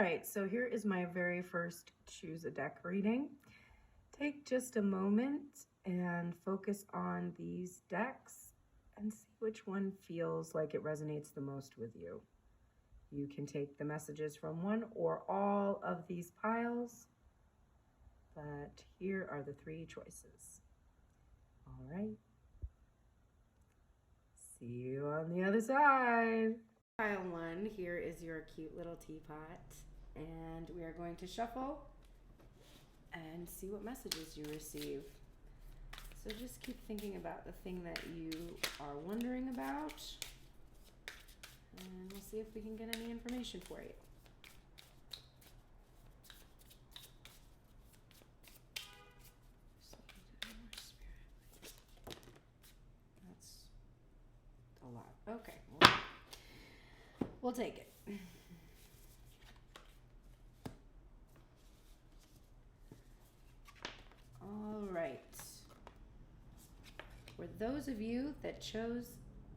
right, so here is my very first choose a deck reading. Take just a moment and focus on these decks and see which one feels like it resonates the most with you. You can take the messages from one or all of these piles, but here are the 3 choices. All right. See you on the other side. Pile 1, here is your cute little teapot, and we are going to shuffle and see what messages you receive. So just keep thinking about the thing that you are wondering about, and we'll see if we can get any information for you. That's a lot. Okay, we'll take it. All right. For those of you that chose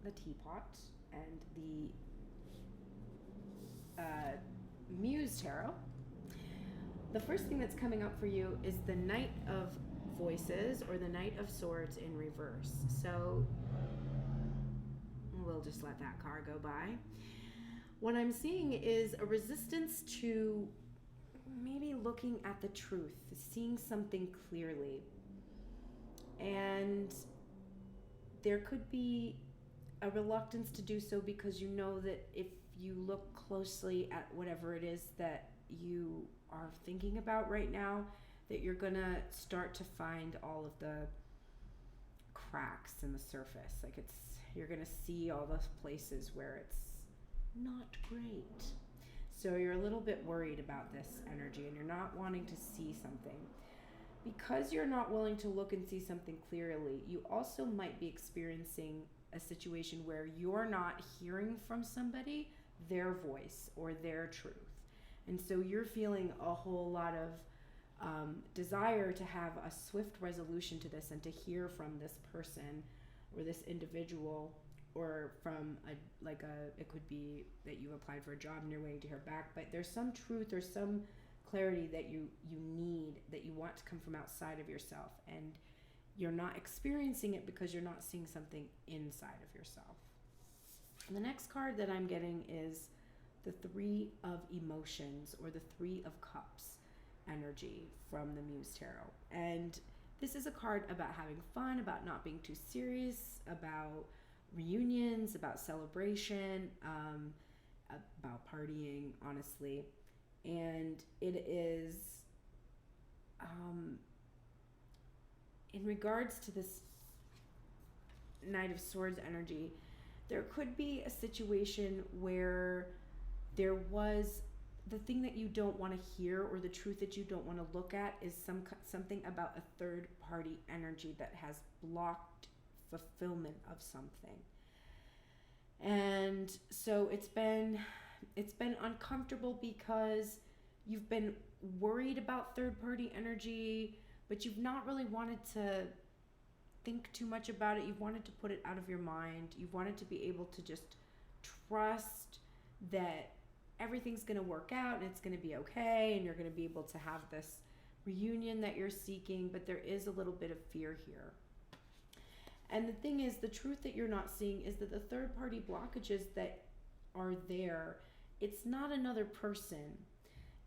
the teapot and the Muse Tarot, the first thing that's coming up for you is the Knight of Voices, or the Knight of Swords in reverse. So we'll just let that card go by. What I'm seeing is a resistance to maybe looking at the truth, seeing something clearly. And there could be a reluctance to do so because you know that if you look closely at whatever it is that you are thinking about right now, that you're gonna start to find all of the cracks in the surface. Like you're gonna see all those places where it's not great. So you're a little bit worried about this energy and you're not wanting to see something. Because you're not willing to look and see something clearly, you also might be experiencing a situation where you're not hearing from somebody their voice or their truth. And so you're feeling a whole lot of desire to have a swift resolution to this and to hear from this person or this individual, or from it could be that you applied for a job and you're waiting to hear back, but there's some truth or some clarity that you need, that you want to come from outside of yourself, and you're not experiencing it because you're not seeing something inside of yourself. And the next card that I'm getting is the 3 of Emotions, or the 3 of Cups energy from the Muse Tarot. And this is a card about having fun, about not being too serious, about reunions, about celebration, about partying, honestly. And it is in regards to this Knight of Swords energy, there could be a situation where there was the thing that you don't want to hear, or the truth that you don't want to look at, is something about a third party energy that has blocked fulfillment of something. And so it's been uncomfortable because you've been worried about third party energy, but you've not really wanted to think too much about it. You've wanted to put it out of your mind. You've wanted to be able to just trust that everything's going to work out and it's going to be okay, and you're going to be able to have this reunion that you're seeking, but there is a little bit of fear here. And the thing is, the truth that you're not seeing is that the third party blockages that are there, it's not another person.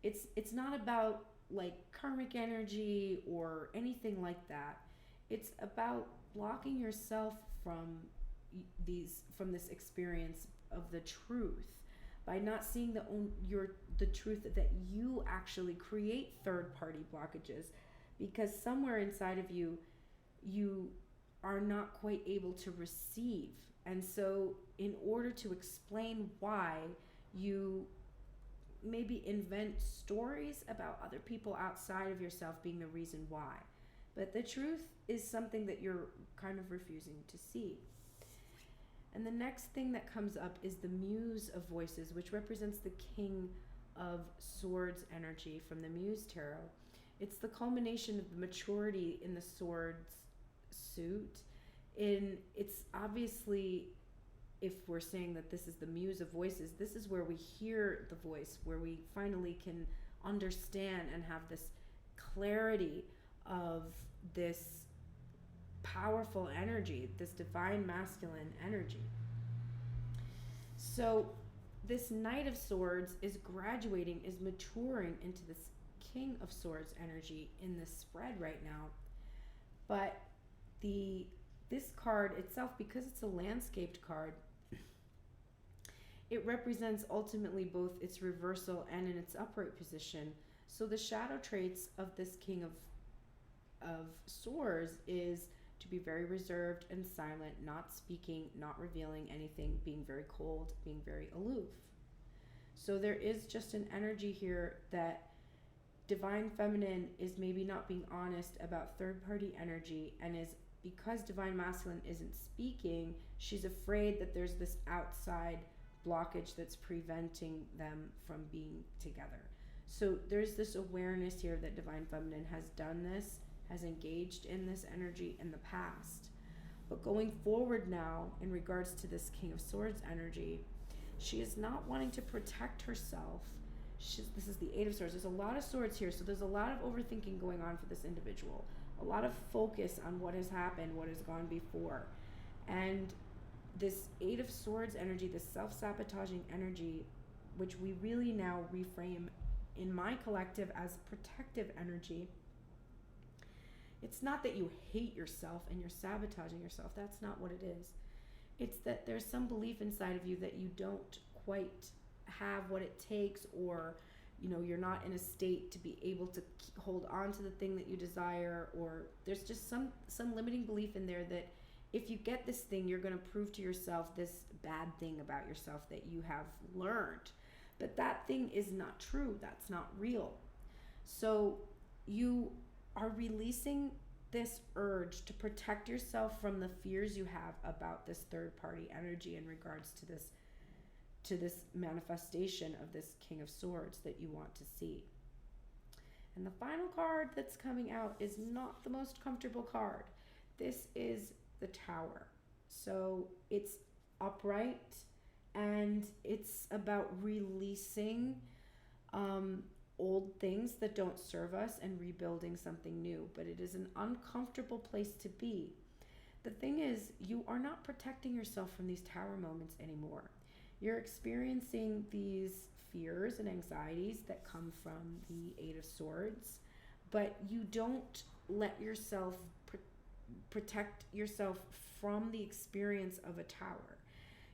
It's not about like karmic energy or anything like that. It's about blocking yourself from this experience of the truth, by not seeing the truth that you actually create third party blockages, because somewhere inside of you are not quite able to receive. And so in order to explain why, you maybe invent stories about other people outside of yourself being the reason why. But the truth is something that you're kind of refusing to see. And the next thing that comes up is the Muse of Voices, which represents the King of Swords energy from the Muse Tarot. It's the culmination of the maturity in the Swords suit. It's obviously if we're saying that this is the Muse of Voices, this is where we hear the voice, where we finally can understand and have this clarity of this powerful energy, this divine masculine energy. So this Knight of Swords is graduating, is maturing into this King of Swords energy in this spread right now. But this card itself, because it's a landscaped card, it represents ultimately both its reversal and in its upright position. So the shadow traits of this King of Swords is to be very reserved and silent, not speaking, not revealing anything, being very cold, being very aloof. So there is just an energy here that Divine Feminine is maybe not being honest about third-party energy, and is, because Divine Masculine isn't speaking, she's afraid that there's this outside blockage that's preventing them from being together. So there's this awareness here that Divine Feminine has done this, has engaged in this energy in the past. But going forward now, in regards to this King of Swords energy, she is not wanting to protect herself. This is the Eight of Swords. There's a lot of swords here, so there's a lot of overthinking going on for this individual. A lot of focus on what has happened, what has gone before. And this Eight of Swords energy, this self-sabotaging energy, which we really now reframe in my collective as protective energy. It's not that you hate yourself and you're sabotaging yourself. That's not what it is. It's that there's some belief inside of you that you don't quite have what it takes, or you're not in a state to be able to hold on to the thing that you desire, or there's just some limiting belief in there that if you get this thing, you're going to prove to yourself this bad thing about yourself that you have learned. But that thing is not true. That's not real. So you are releasing this urge to protect yourself from the fears you have about this third party energy in regards to this manifestation of this King of Swords that you want to see. And the final card that's coming out is not the most comfortable card. This is the Tower. So it's upright, and it's about releasing old things that don't serve us and rebuilding something new. But it is an uncomfortable place to be. The thing is, you are not protecting yourself from these Tower moments anymore. You're experiencing these fears and anxieties that come from the Eight of Swords, but you don't let yourself protect yourself from the experience of a tower.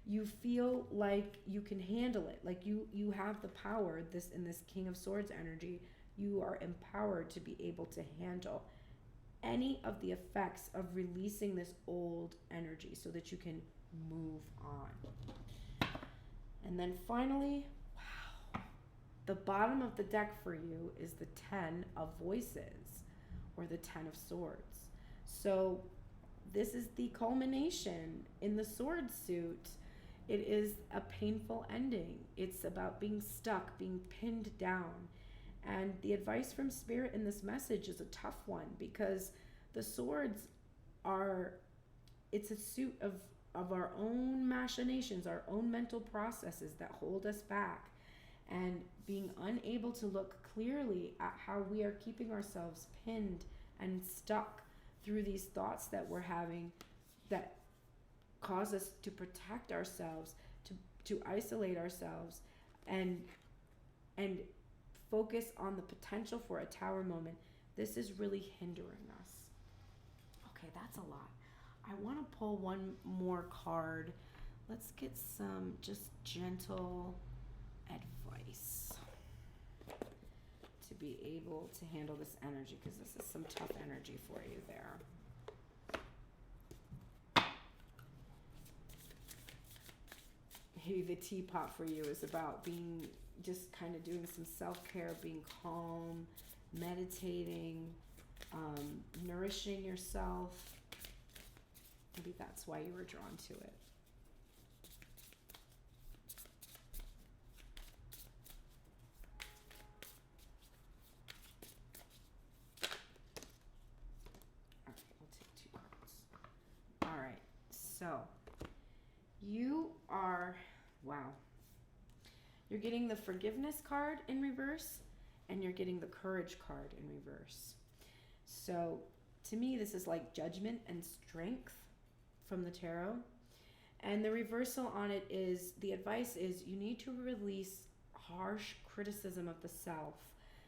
You feel like you can handle it, like you have the power. In this King of Swords energy, you are empowered to be able to handle any of the effects of releasing this old energy so that you can move on. And then finally, wow, the bottom of the deck for you is the Ten of Voices, or the Ten of Swords. So this is the culmination in the sword suit. It is a painful ending. It's about being stuck, being pinned down. And the advice from Spirit in this message is a tough one, because the swords it's a suit of our own machinations, our own mental processes that hold us back, and being unable to look clearly at how we are keeping ourselves pinned and stuck through these thoughts that we're having that cause us to protect ourselves, to isolate ourselves, and focus on the potential for a tower moment. This is really hindering us. Okay, that's a lot. I want to pull one more card. Let's get some just gentle advice to be able to handle this energy, because this is some tough energy for you there. Maybe the teapot for you is about being, just kind of doing some self-care, being calm, meditating, nourishing yourself. Maybe that's why you were drawn to it. All right, we'll take 2 cards. All right, so you You're getting the forgiveness card in reverse, and you're getting the courage card in reverse. So to me, this is like judgment and strength from the tarot. And the reversal on it is, the advice is you need to release harsh criticism of the self.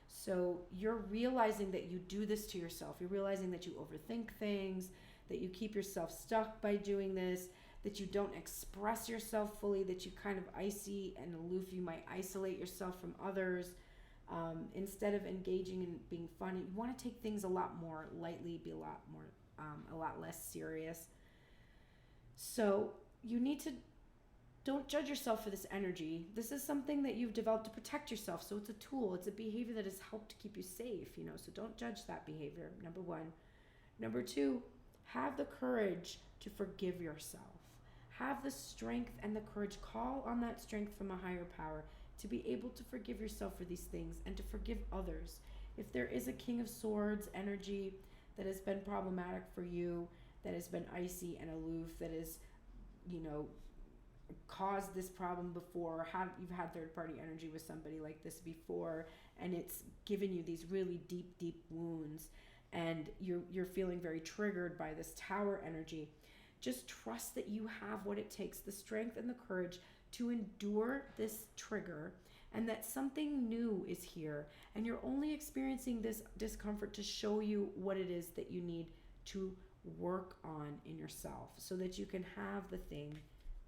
So you're realizing that you do this to yourself. You're realizing that you overthink things, that you keep yourself stuck by doing this, that you don't express yourself fully, that you kind of icy and aloof. You might isolate yourself from others. Instead of engaging in being fun, you want to take things a lot more lightly, be a lot less serious. So you need to, don't judge yourself for this energy. This is something that you've developed to protect yourself. So it's a tool. It's a behavior that has helped to keep you safe, so don't judge that behavior, number one. Number two, have the courage to forgive yourself. Have the strength and the courage, call on that strength from a higher power to be able to forgive yourself for these things and to forgive others. If there is a King of Swords energy that has been problematic for you, that has been icy and aloof, that is, caused this problem before, you've had third party energy with somebody like this before, and it's given you these really deep wounds, and you're feeling very triggered by this Tower energy, just trust that you have what it takes, the strength and the courage to endure this trigger, and that something new is here, and you're only experiencing this discomfort to show you what it is that you need to work on in yourself so that you can have the thing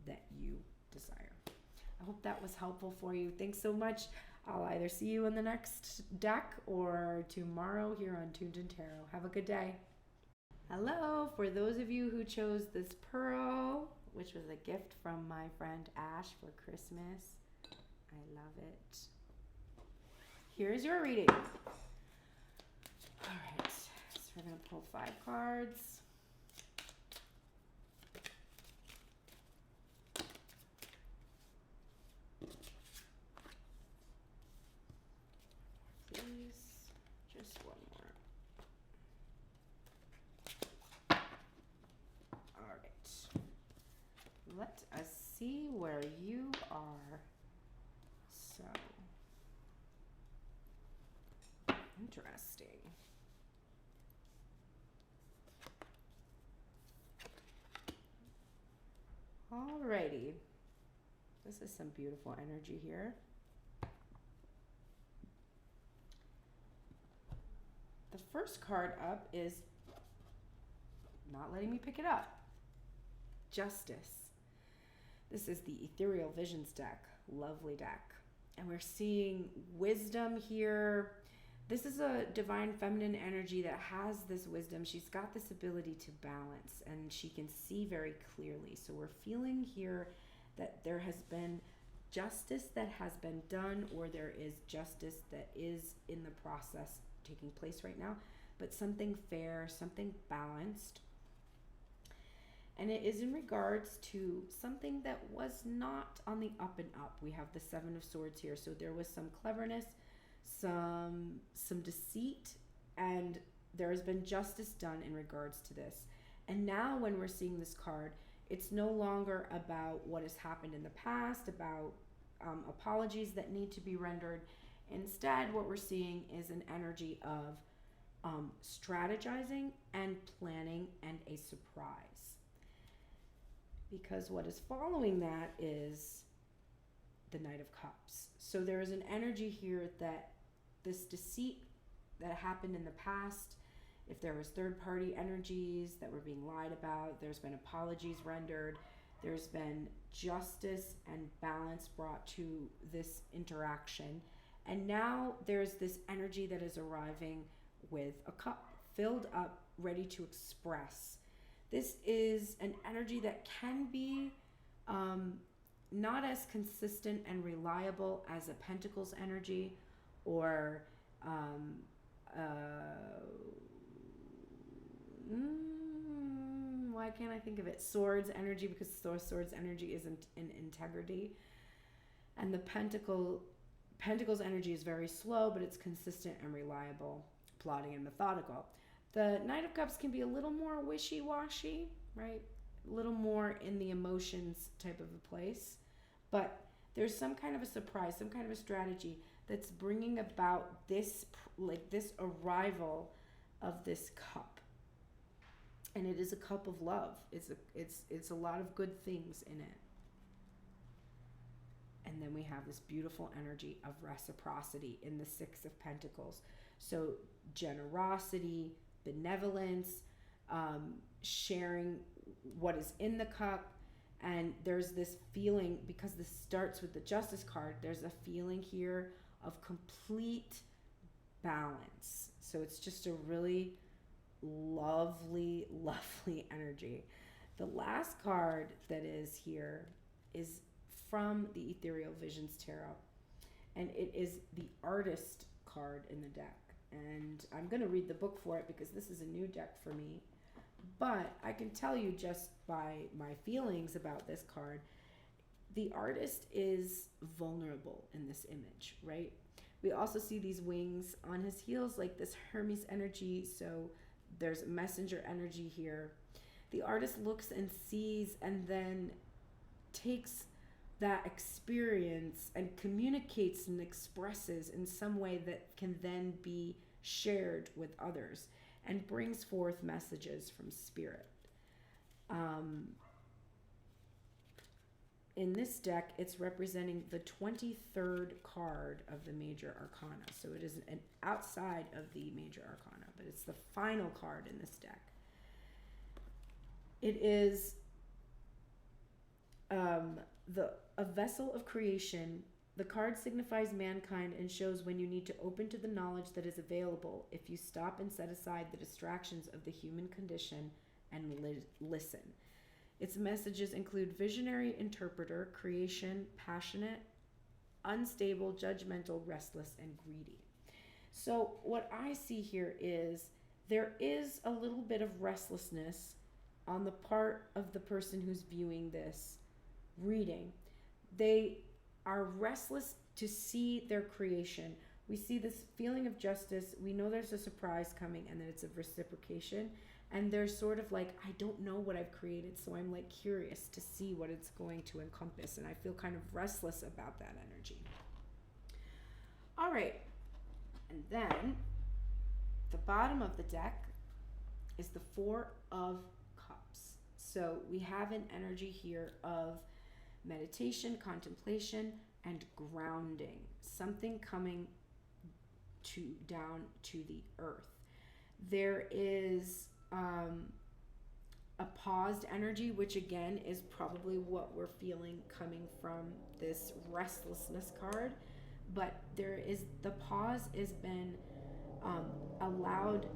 that you desire. I hope that was helpful for you. Thanks so much. I'll either see you in the next deck or tomorrow here on Tuned in Tarot. Have a good day. Hello, for those of you who chose this pearl, which was a gift from my friend Ash for Christmas. I love it. Here's your reading. All right, so we're going to pull 5 cards. Just one more. All right. Let us see where you are. So interesting. Alrighty. This is some beautiful energy here. The first card up is not letting me pick it up. Justice. This is the Ethereal Visions deck. Lovely deck. And we're seeing wisdom here. This is a divine feminine energy that has this wisdom. She's got this ability to balance, and she can see very clearly. So we're feeling here that there has been justice that has been done, or there is justice that is in the process taking place right now, but something fair, something balanced. And it is in regards to something that was not on the up and up. We have the 7 of Swords here, so there was some cleverness, some deceit, and there has been justice done in regards to this. And now when we're seeing this card, it's no longer about what has happened in the past, about apologies that need to be rendered. Instead, what we're seeing is an energy of strategizing and planning and a surprise. Because what is following that is the Knight of Cups. So there is an energy here that this deceit that happened in the past, if there was third-party energies that were being lied about, there's been apologies rendered, there's been justice and balance brought to this interaction. And now there's this energy that is arriving with a cup filled up, ready to express. This is an energy that can be not as consistent and reliable as a Pentacles energy, or why can't I think of it? Swords energy, because Swords energy isn't in integrity. And the Pentacles energy is very slow, but it's consistent and reliable, plotting and methodical. The Knight of Cups can be a little more wishy-washy, right? A little more in the emotions type of a place. But there's some kind of a surprise, some kind of a strategy that's bringing about this, like this arrival of this cup. And it is a cup of love. It's a lot of good things in it. And then we have this beautiful energy of reciprocity in the Six of Pentacles. So generosity, benevolence, sharing what is in the cup. And there's this feeling, because this starts with the Justice card, there's a feeling here of complete balance. So it's just a really lovely, lovely energy. The last card that is here is from the Ethereal Visions Tarot, and it is the Artist card in the deck. And I'm going to read the book for it because this is a new deck for me. But I can tell you just by my feelings about this card, the artist is vulnerable in this image, right? We also see these wings on his heels, like this Hermes energy. So there's messenger energy here. The artist looks and sees and then takes that experience and communicates and expresses in some way that can then be shared with others and brings forth messages from spirit. In this deck, it's representing the 23rd card of the Major Arcana. So it is an outside of the Major Arcana, but it's the final card in this deck. It is a vessel of creation. The card signifies mankind and shows when you need to open to the knowledge that is available if you stop and set aside the distractions of the human condition and listen. Its messages include visionary, interpreter, creation, passionate, unstable, judgmental, restless, and greedy. So what I see here is there is a little bit of restlessness on the part of the person who's viewing this reading. They are restless to see their creation. We see this feeling of justice. We know there's a surprise coming and that it's a reciprocation. And they're sort of like, I don't know what I've created, so I'm like curious to see what it's going to encompass. And I feel kind of restless about that energy. All right. And then the bottom of the deck is the Four of Cups. So we have an energy here of meditation, contemplation, and grounding. Something coming down to the earth. There is a paused energy, which again is probably what we're feeling coming from this restlessness card. But there is, the pause has been allowed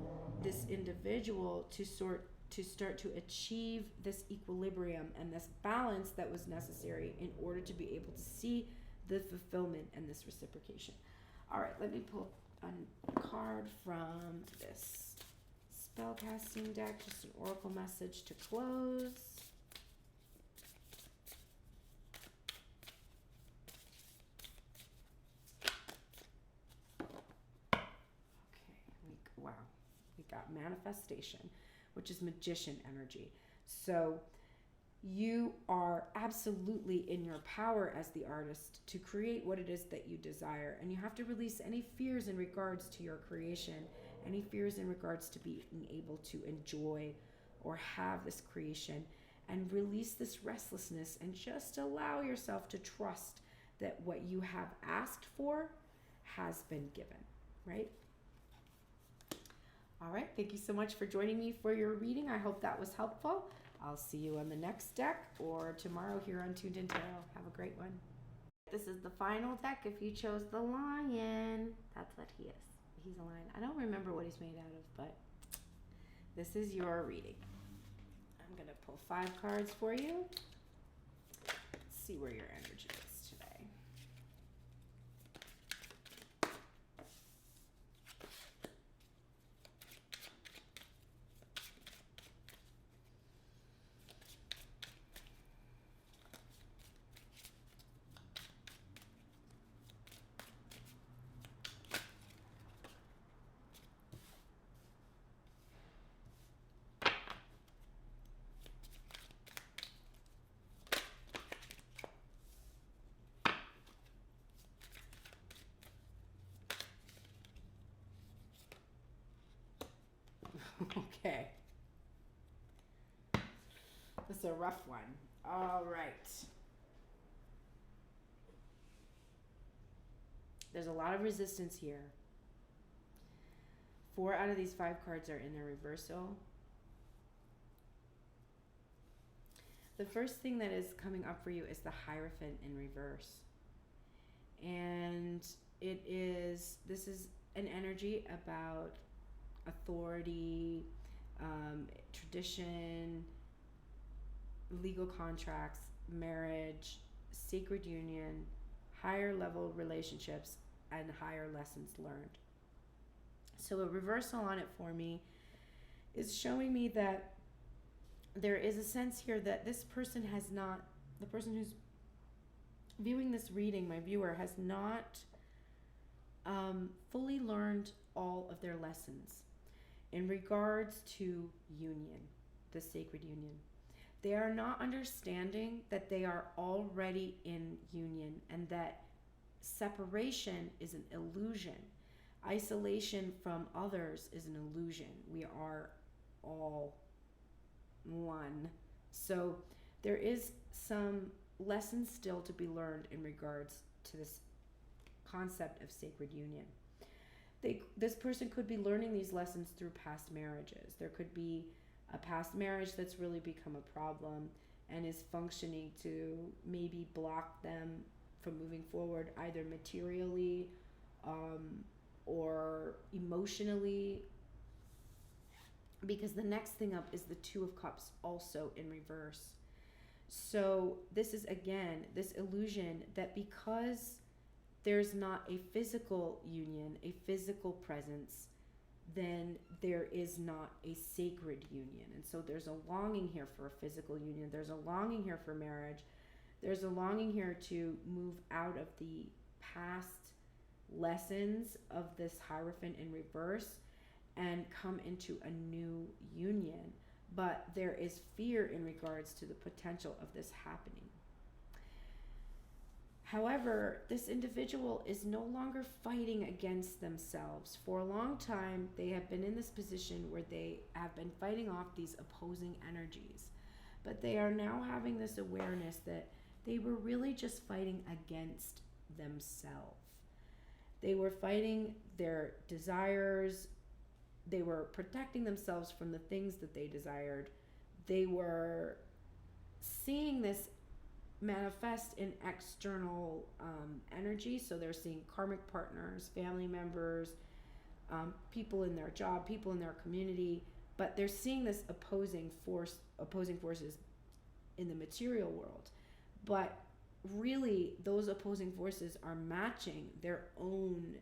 this individual to start to achieve this equilibrium and this balance that was necessary in order to be able to see the fulfillment and this reciprocation. All right, let me pull a card from this spellcasting deck, just an oracle message to close. Okay, wow, we got manifestation, which is magician energy. So you are absolutely in your power as the artist to create what it is that you desire, and you have to release any fears in regards to your creation, any fears in regards to being able to enjoy or have this creation, and release this restlessness and just allow yourself to trust that what you have asked for has been given, right? All right, thank you so much for joining me for your reading. I hope that was helpful. I'll see you on the next deck or tomorrow here on Tuned In Tarot. Have a great one. This is the final deck. If you chose the lion, that's what he is. He's a lion. I don't remember what he's made out of, but this is your reading. I'm going to pull 5 cards for you. Let's see where your energy is today. Okay. This is a rough one. All right. There's a lot of resistance here. 4 out of these 5 cards are in their reversal. The first thing that is coming up for you is the Hierophant in reverse. And this is an energy about authority, tradition, legal contracts, marriage, sacred union, higher level relationships, and higher lessons learned. So a reversal on it for me is showing me that there is a sense here that this person has not, the person who's viewing this reading, my viewer, has not fully learned all of their lessons in regards to union, the sacred union. They are not understanding that they are already in union and that separation is an illusion. Isolation from others is an illusion. We are all one. So there is some lessons still to be learned in regards to this concept of sacred union. This person could be learning these lessons through past marriages. There could be a past marriage that's really become a problem and is functioning to maybe block them from moving forward, either materially or emotionally, because the next thing up is the 2 of Cups, also in reverse. So this is, again, this illusion that because there's not a physical union, a physical presence, then there is not a sacred union. And so there's a longing here for a physical union. There's a longing here for marriage. There's a longing here to move out of the past lessons of this Hierophant in reverse and come into a new union. But there is fear in regards to the potential of this happening. However, this individual is no longer fighting against themselves. For a long time, they have been in this position where they have been fighting off these opposing energies. But they are now having this awareness that they were really just fighting against themselves. They were fighting their desires. They were protecting themselves from the things that they desired. They were seeing this manifest in external energy. So they're seeing karmic partners, family members, people in their job, people in their community, but they're seeing this opposing forces in the material world. But really, those opposing forces are matching their own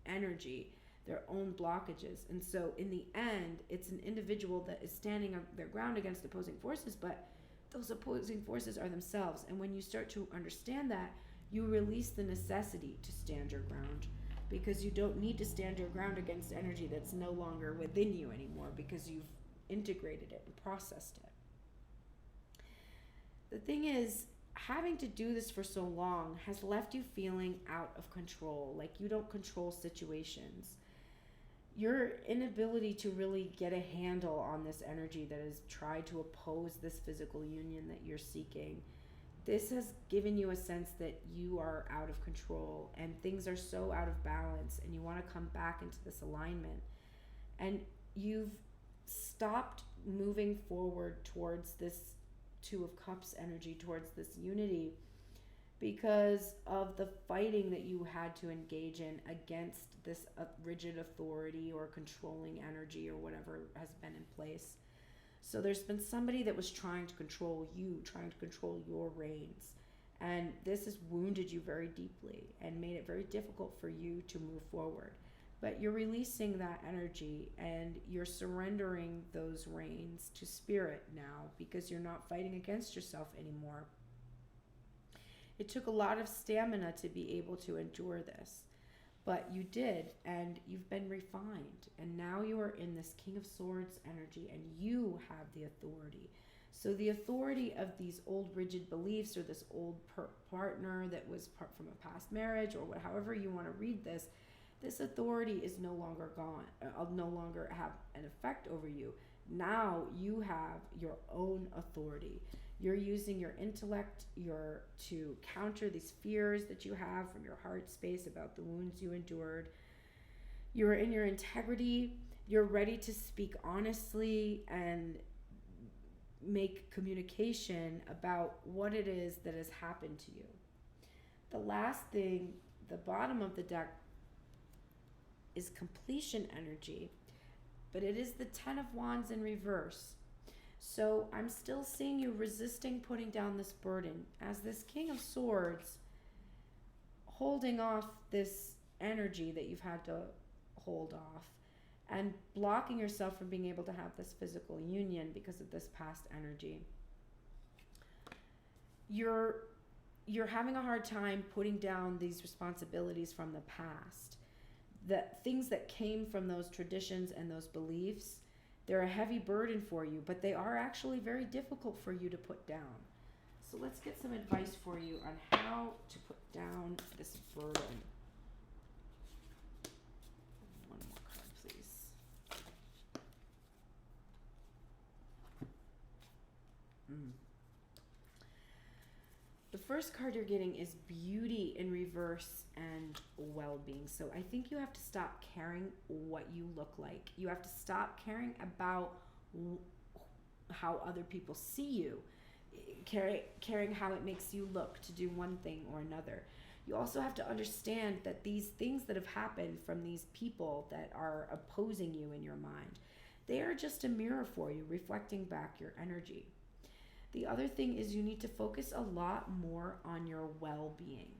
energy, their own blockages. And so in the end, it's an individual that is standing on their ground against opposing forces, but those opposing forces are themselves. And when you start to understand that, you release the necessity to stand your ground, because you don't need to stand your ground against energy that's no longer within you anymore, because you've integrated it and processed it. The thing is, having to do this for so long has left you feeling out of control, like you don't control situations. Your inability to really get a handle on this energy that has tried to oppose this physical union that you're seeking, this has given you a sense that you are out of control and things are so out of balance, and you want to come back into this alignment. And you've stopped moving forward towards this 2 of Cups energy, towards this unity, because of the fighting that you had to engage in against this rigid authority or controlling energy or whatever has been in place. So there's been somebody that was trying to control you, trying to control your reins. And this has wounded you very deeply and made it very difficult for you to move forward. But you're releasing that energy and you're surrendering those reins to spirit now, because you're not fighting against yourself anymore. It took a lot of stamina to be able to endure this, but you did, and you've been refined, and now you are in this King of Swords energy, and you have the authority. So the authority of these old rigid beliefs, or this old partner that was from a past marriage, or however you want to read this, This authority is no longer gone, no longer have an effect over you. Now you have your own authority. You're using your intellect to counter these fears that you have from your heart space about the wounds you endured. You're in your integrity. You're ready to speak honestly and make communication about what it is that has happened to you. The last thing, the bottom of the deck, is completion energy, but it is the 10 of Wands in reverse. So I'm still seeing you resisting putting down this burden as this King of Swords, holding off this energy that you've had to hold off and blocking yourself from being able to have this physical union because of this past energy. You're having a hard time putting down these responsibilities from the past. The things that came from those traditions and those beliefs, they're a heavy burden for you, but they are actually very difficult for you to put down. So let's get some advice for you on how to put down this burden. One more card, please. The first card you're getting is beauty in reverse and well-being. So I think you have to stop caring what you look like. You have to stop caring about how other people see you, caring how it makes you look to do one thing or another. You also have to understand that these things that have happened from these people that are opposing you in your mind, they are just a mirror for you, reflecting back your energy. The other thing is you need to focus a lot more on your well-being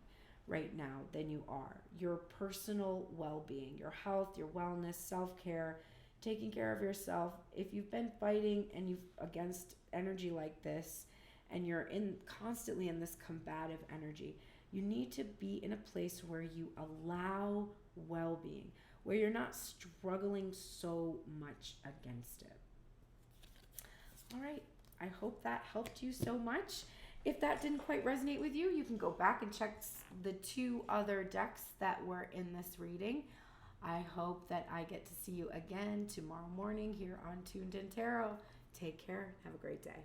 right now than you are. Your personal well-being, your health, your wellness, self-care, taking care of yourself. If you've been fighting and you've against energy like this and you're constantly in this combative energy, you need to be in a place where you allow well-being, where you're not struggling so much against it. All right. I hope that helped you so much. If that didn't quite resonate with you, you can go back and check the 2 other decks that were in this reading. I hope that I get to see you again tomorrow morning here on Tuned In Tarot. Take care. Have a great day.